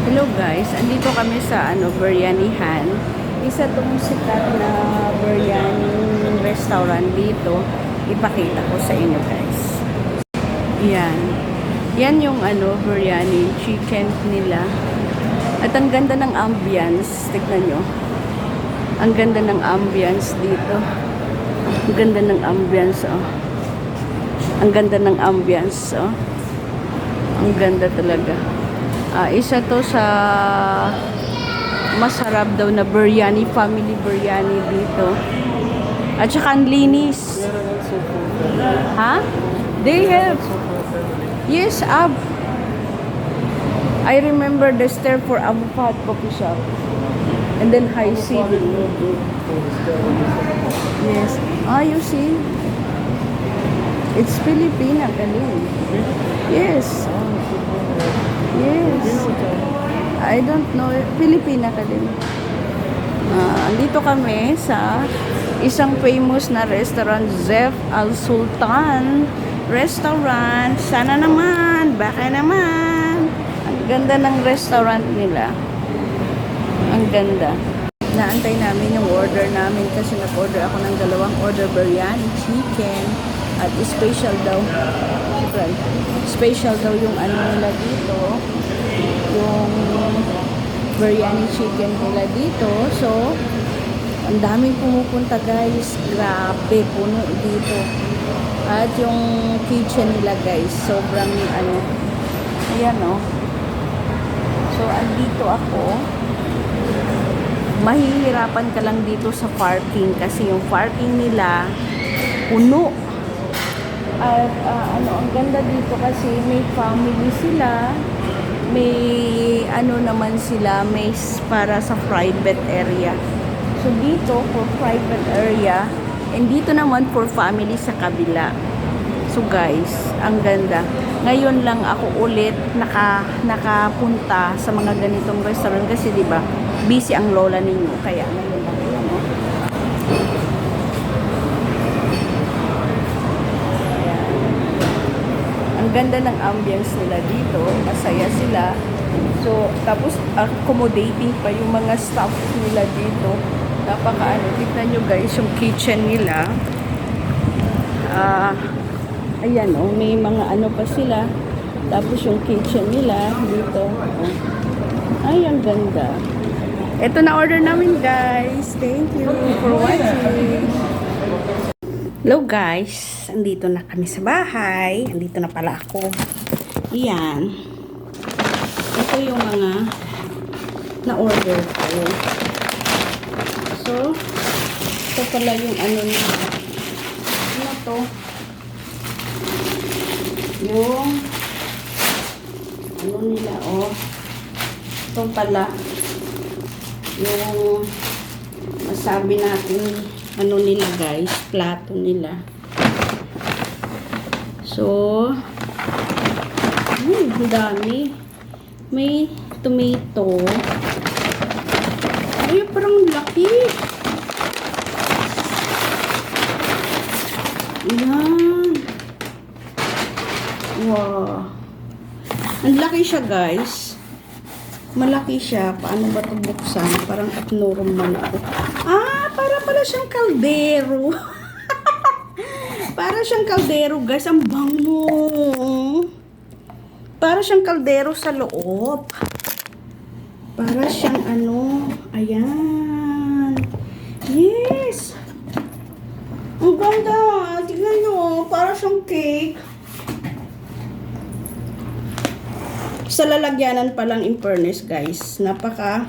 Hello guys, andito kami sa Biryanihan. Isa tong sikat na biryani restaurant dito. Ipakita ko sa inyo guys. Yan. Yan yung biryani chicken nila. At ang ganda ng ambience. Tignan nyo. Ang ganda ng ambience dito. Ang ganda ng ambience, oh. Ang ganda ng ambience, oh. Ang ganda talaga. Isa to sa masarap daw na biryani, family biryani dito. At saka ang linis. Ha? They have. Yes, I remember the stair for Abu Fahd coffee shop. And then High City. Yes. You see? It's Filipina, galing. Yes. Yes. I don't know. Filipina ka din. Andito kami sa isang famous na restaurant, Zef Al Sultan Restaurant. Sana naman. Baka naman. Ang ganda ng restaurant nila. Ang ganda. Naantay namin yung order namin kasi nag-order ako ng 2 order biryani chicken at special daw. Special daw yung nila dito. Yung biryani chicken nila dito. So, ang daming pumupunta guys. Grabe, puno dito. At yung kitchen nila guys, sobrang ayan o. So, andito ako. Mahihirapan ka lang dito sa parking kasi yung parking nila puno. At ang ganda dito kasi may family sila, may naman sila, may para sa private area. So dito for private area and dito naman for family sa kabila. So guys, ang ganda. Ngayon lang ako ulit nakapunta sa mga ganitong restaurant kasi 'di ba? Busy ang lola ninyo kaya ngayon lang yan, no? Ang ganda ng ambience nila dito, masaya sila. So, tapos accommodating pa yung mga staff nila dito. Tignan nyo guys, yung kitchen nila. Ayan oh, may mga pa sila. Tapos yung kitchen nila dito. Ay, ang ganda. Ito na order namin guys. Thank you for watching. Hello guys, andito na kami sa bahay. Andito na pala ako. Iyan. Ito yung mga na-order ko. So, ito pala yung nila. Ano to? Yung nila, oh. Ito pala yung masabi natin nila guys, plato nila. So, ang dami. May tomato. Ay, parang laki. Ayan. Wow. Ang laki siya guys. Malaki siya. Paano ba ito buksan? Parang abnormal ako. Para pala siyang kaldero. Para siyang kaldero, guys. Ang bango. Para siyang kaldero sa loob. Para siyang ayan. Yes. Ang ganda. Tignan nyo. Para siyang cake. Sa lalagyanan pa lang in fairness guys, napaka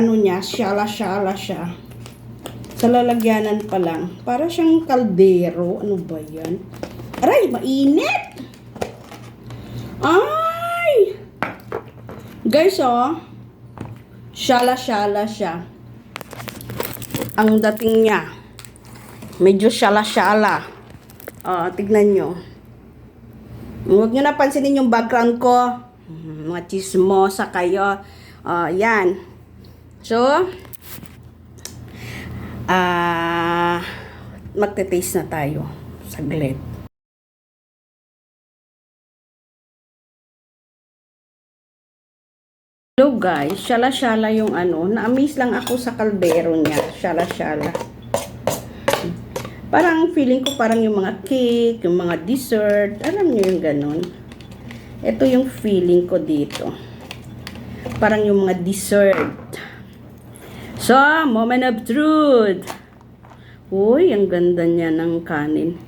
niya, syala-syala siya. Sa lalagyanan pa lang, para siyang kaldero. Ano ba yan? Aray, mainit! Ay! Guys, oh, syala-syala siya. Ang dating niya, medyo syala-syala. Tignan nyo. Huwag nyo na pansinin yung background ko. Mga chismosa kayo. Yan. So, magte-taste na tayo. Saglit. Hello guys, syala-syala yung ano. Na-amaze lang ako sa kaldero niya. Syala-syala. Parang feeling ko parang yung mga cake, yung mga dessert. Alam niyo yung ganon. Ito yung feeling ko dito. Parang yung mga dessert. So, moment of truth. Uy, ang ganda niya ng kanin.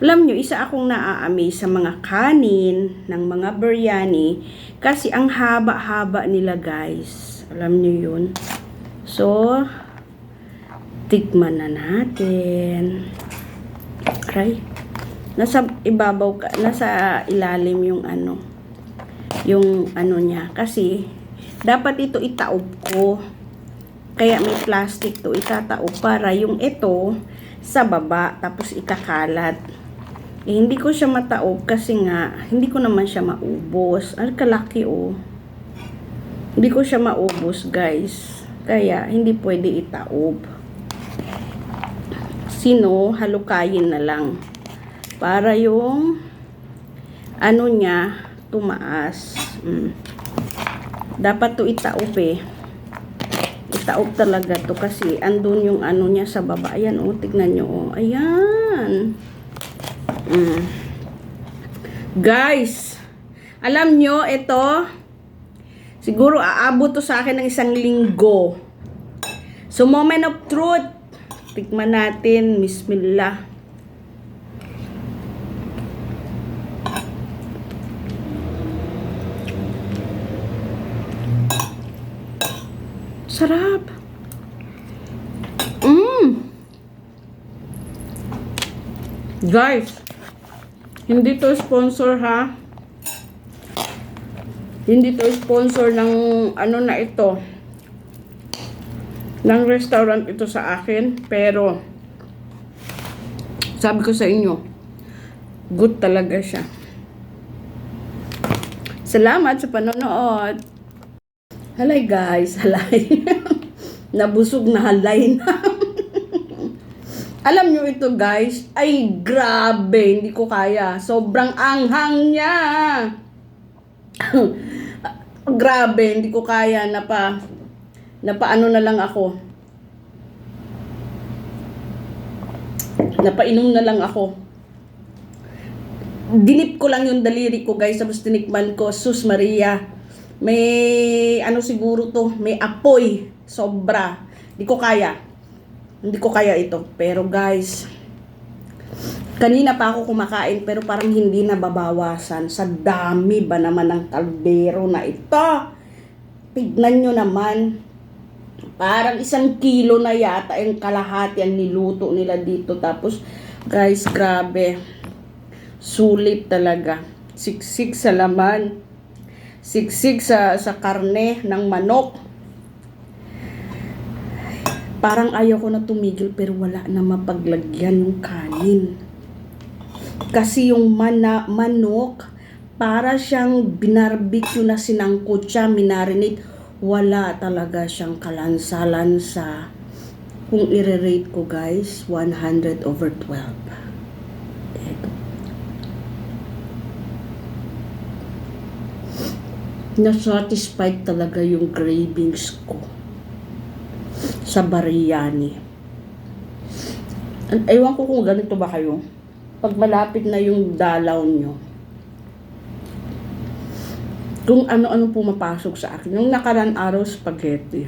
Alam nyo, isa akong naa-amaze sa mga kanin ng mga biryani kasi ang haba-haba nila guys. Alam nyo yun. So, tikman na natin. Aray. Nasa ibabaw ka, nasa ilalim yung ano niya. Kasi, dapat ito itaob ko. Kaya may plastic to itataob para yung ito sa baba tapos ikakalat. Eh, hindi ko siya mataob kasi nga hindi ko naman siya maubos. Ang kalaki oh. Hindi ko siya maubos guys. Kaya hindi pwede itaob. Sino halukayin na lang para yung ano niya tumaas. Dapat to itaob eh. Itaob talaga to kasi andun yung ano niya sa baba. Ayan oh, tignan nyo oh. Ayan. Guys, alam nyo, ito siguro aabot to sa akin ng 1 linggo. So, moment of truth. Tikman natin. Bismillah. Sarap. Guys, hindi to sponsor ha. Hindi to sponsor ng ano na ito. Ng restaurant ito sa akin. Pero, sabi ko sa inyo, good talaga siya. Salamat sa panonood. Halay guys, halay. Nabusog na halay na. Alam nyo ito guys, ay grabe, hindi ko kaya. Sobrang anghang niya. Grabe, hindi ko kaya. Napaano na lang ako. Napainom na lang ako. Dinip ko lang yung daliri ko guys, tapos tinikman ko, sus Maria. May ano siguro to, may apoy. Sobra. Hindi ko kaya. Hindi ko kaya ito. Pero guys, kanina pa ako kumakain pero parang hindi na babawasan. Sa dami ba naman ng kaldero na ito? Tignan nyo naman. Parang 1 kilo na yata yung kalahati ang niluto nila dito. Tapos, guys, grabe. Sulit talaga. Siksik sa laman. Siksik sa karne ng manok. Parang ayaw ko na tumigil pero wala na mapaglagyan yung kanin. Kasi yung manok, para siyang binarbecue na sinangkot siya, minarinate. Wala talaga siyang kalansa-lansa. Kung i-rate ko guys, 100/12. Eto. Na-satisfied talaga yung cravings ko sa biryani. Ewan ko kung ganito ba kayo. Pag malapit na yung dalaw nyo, kung ano-ano pumapasok sa akin. Yung nakaraan araw, spaghetti.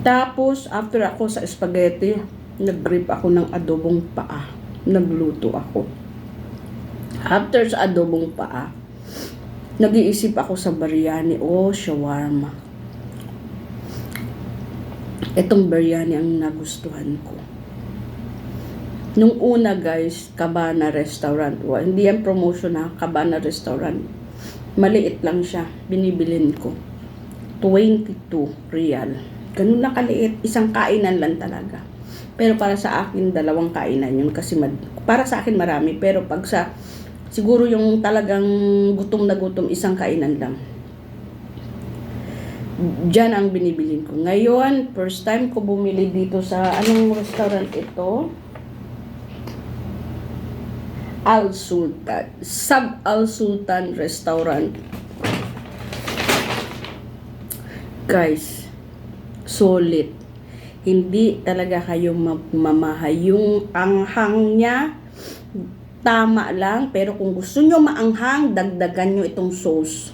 Tapos, after ako sa spaghetti, nag-grip ako ng adobong paa. Nagluto ako. After sa adobong paa, nag-iisip ako sa biryani o shawarma. Itong biryani ang nagustuhan ko. Nung una guys, Cabana Restaurant. Hindi yan promotion ha, Cabana Restaurant. Maliit lang siya. Binibilin ko. 22 real. Ganun na kaliit. Isang kainan lang talaga. Pero para sa akin, 2 kainan yun. Kasi para sa akin marami. Pero pag sa, siguro yung talagang gutom na gutom, 1 kainan lang. Diyan ang binibilin ko. Ngayon, first time ko bumili dito sa, anong restaurant ito? Al Sultan. Sub Al Sultan Restaurant. Guys, solid. Hindi talaga kayo mamahay. Yung anghang niya, tama lang. Pero kung gusto nyo maanghang, dagdagan nyo itong sauce.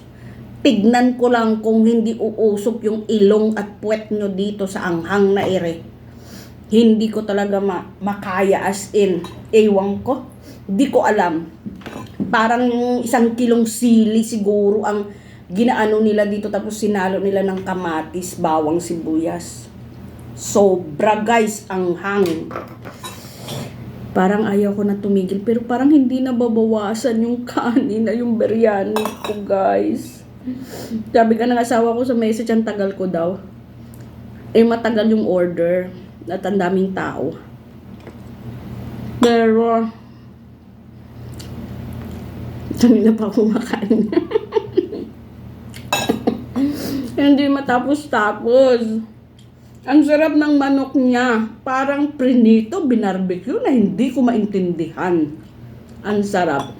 Tignan ko lang kung hindi uusok yung ilong at puwet nyo dito sa anghang na ere. Hindi ko talaga makaya, as in. Ewan ko. Hindi ko alam. Parang 1 kilong sili siguro ang ginaano nila dito, tapos sinalo nila ng kamatis, bawang, sibuyas. Sobra guys, ang hang. Parang ayaw ko na tumigil, pero parang hindi na babawasan yung kanin na yung biryani ko guys. Sabi ka ng asawa ko sa message, ang tagal ko daw. Matagal yung order at ang daming tao. Pero kanina pa ako makain. Hindi matapos-tapos. Ang sarap ng manok niya. Parang prinito, binarbecue na hindi ko maintindihan. Ang sarap.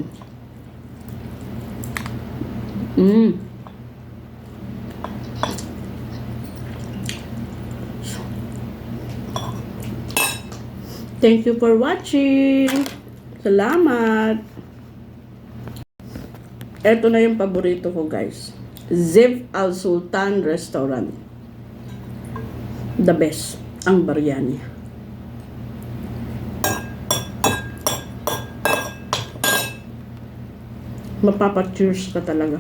Thank you for watching. Salamat. Ito na yung paborito ko guys. Zif Al Sultan Restaurant. The best ang biryani. Mapapa-cheers ka talaga.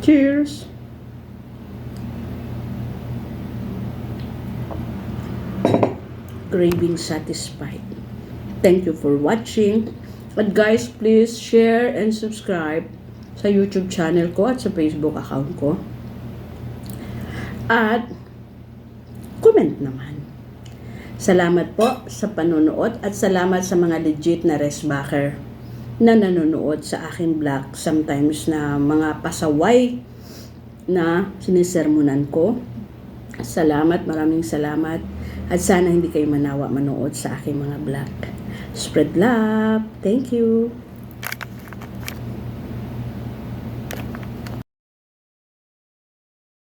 Cheers! Craving satisfied. Thank you for watching. But guys, please share and subscribe sa YouTube channel ko at sa Facebook account ko. At comment naman. Salamat po sa panonood at salamat sa mga legit na resbacker na nanonood sa aking vlog. Sometimes na mga pasaway na sinisermonan ko. Salamat, maraming salamat. At sana hindi kayo manood sa aking mga vlog. Spread love. Thank you.